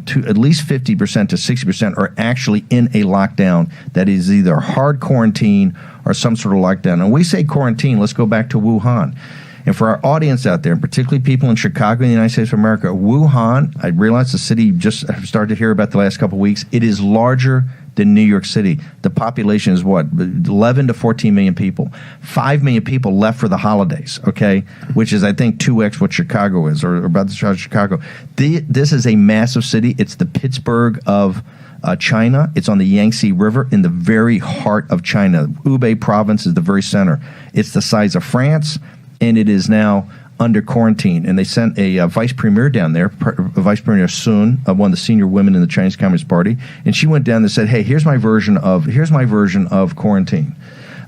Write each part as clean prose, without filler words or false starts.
to at least 50% to 60% are actually in a lockdown that is either hard quarantine or some sort of lockdown. And we say quarantine, let's go back to Wuhan. And for our audience out there, and particularly people in Chicago and the United States of America, Wuhan, I realize the city just started to hear about the last couple of weeks. It is larger than New York City. The population is what? 11 to 14 million people. 5 million people left for the holidays, okay? Which is, I think, 2x what Chicago is, or about the size of Chicago. This is a massive city. It's the Pittsburgh of China. It's on the Yangtze River in the very heart of China. Hubei province is the very center. It's the size of France, and it is now under quarantine. And they sent a vice premier down there, Vice Premier Sun, one of the senior women in the Chinese Communist Party, and she went down and said, "Hey, here's my version of quarantine.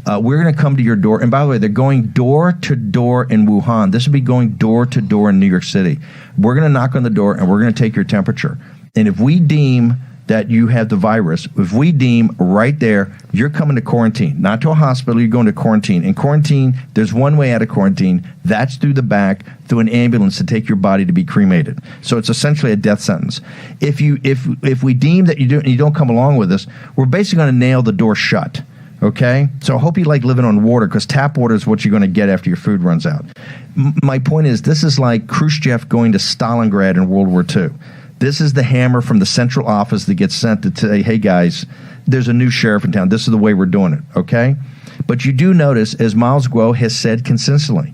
We're going to come to your door." And by the way, they're going door to door in Wuhan. This will be going door to door in New York City. We're going to knock on the door and we're going to take your temperature. And if we deem that you have the virus, if we deem right there, you're coming to quarantine, not to a hospital, you're going to quarantine. In quarantine, there's one way out of quarantine. That's through the back, through an ambulance to take your body to be cremated. So it's essentially a death sentence. If we deem that you don't come along with us, we're basically going to nail the door shut. Okay? So I hope you like living on water, because tap water is what you're going to get after your food runs out. My point is, this is like Khrushchev going to Stalingrad in World War II. This is the hammer from the central office that gets sent to say, "Hey guys, there's a new sheriff in town. This is the way we're doing it," okay? But you do notice, as Miles Guo has said consistently,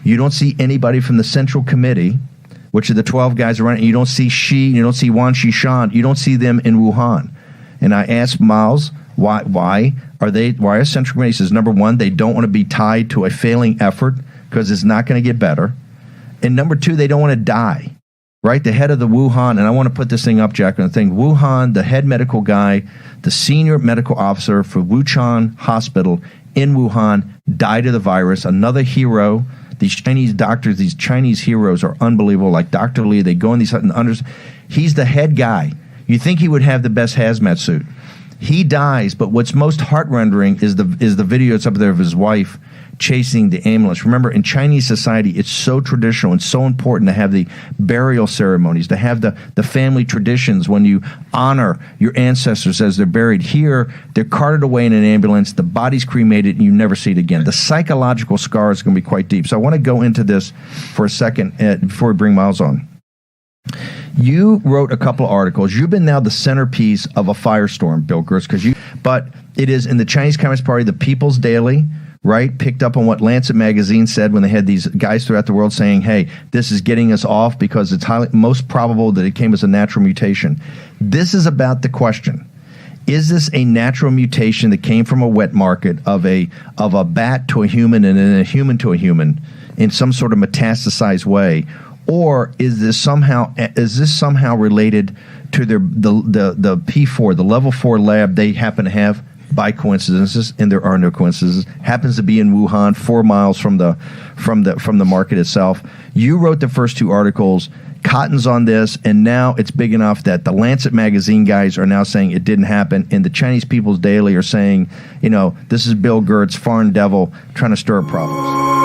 you don't see anybody from the Central Committee, which are the 12 guys around, and you don't see you don't see Wang Xishan, you don't see them in Wuhan. And I asked Miles, why are Central Committee? He says, number one, they don't want to be tied to a failing effort because it's not going to get better. And number two, they don't want to die. Right, the head of the Wuhan, and I want to put this thing up, Jack, on the thing. Wuhan, the head medical guy, the senior medical officer for Wuhan Hospital in Wuhan, died of the virus. Another hero. These Chinese doctors, these Chinese heroes are unbelievable. Like Dr. Lee, they go in these he's the head guy. You think he would have the best hazmat suit. He dies, but what's most heart-rendering is the videos up there of his wife chasing the ambulance. Remember, in Chinese society, it's so traditional and so important to have the burial ceremonies, to have the family traditions when you honor your ancestors as they're buried. Here, they're carted away in an ambulance, the body's cremated, and you never see it again. The psychological scar is going to be quite deep. So I want to go into this for a second before we bring Miles on. You wrote a couple of articles. You've been now the centerpiece of a firestorm, Bill Gertz, but it is in the Chinese Communist Party, the People's Daily, right, picked up on what Lancet magazine said when they had these guys throughout the world saying, "Hey, this is getting us off because it's most probable that it came as a natural mutation." This is about the question: is this a natural mutation that came from a wet market of a bat to a human and then a human to a human in some sort of metastasized way, or is this somehow related to the P4, the level 4 lab they happen to have? By coincidences, and there are no coincidences, happens to be in Wuhan, 4 miles from the market itself. You wrote the first 2 articles. Cotton's on this, and now it's big enough that the Lancet magazine guys are now saying it didn't happen, and the Chinese People's Daily are saying, this is Bill Gertz, foreign devil, trying to stir up problems.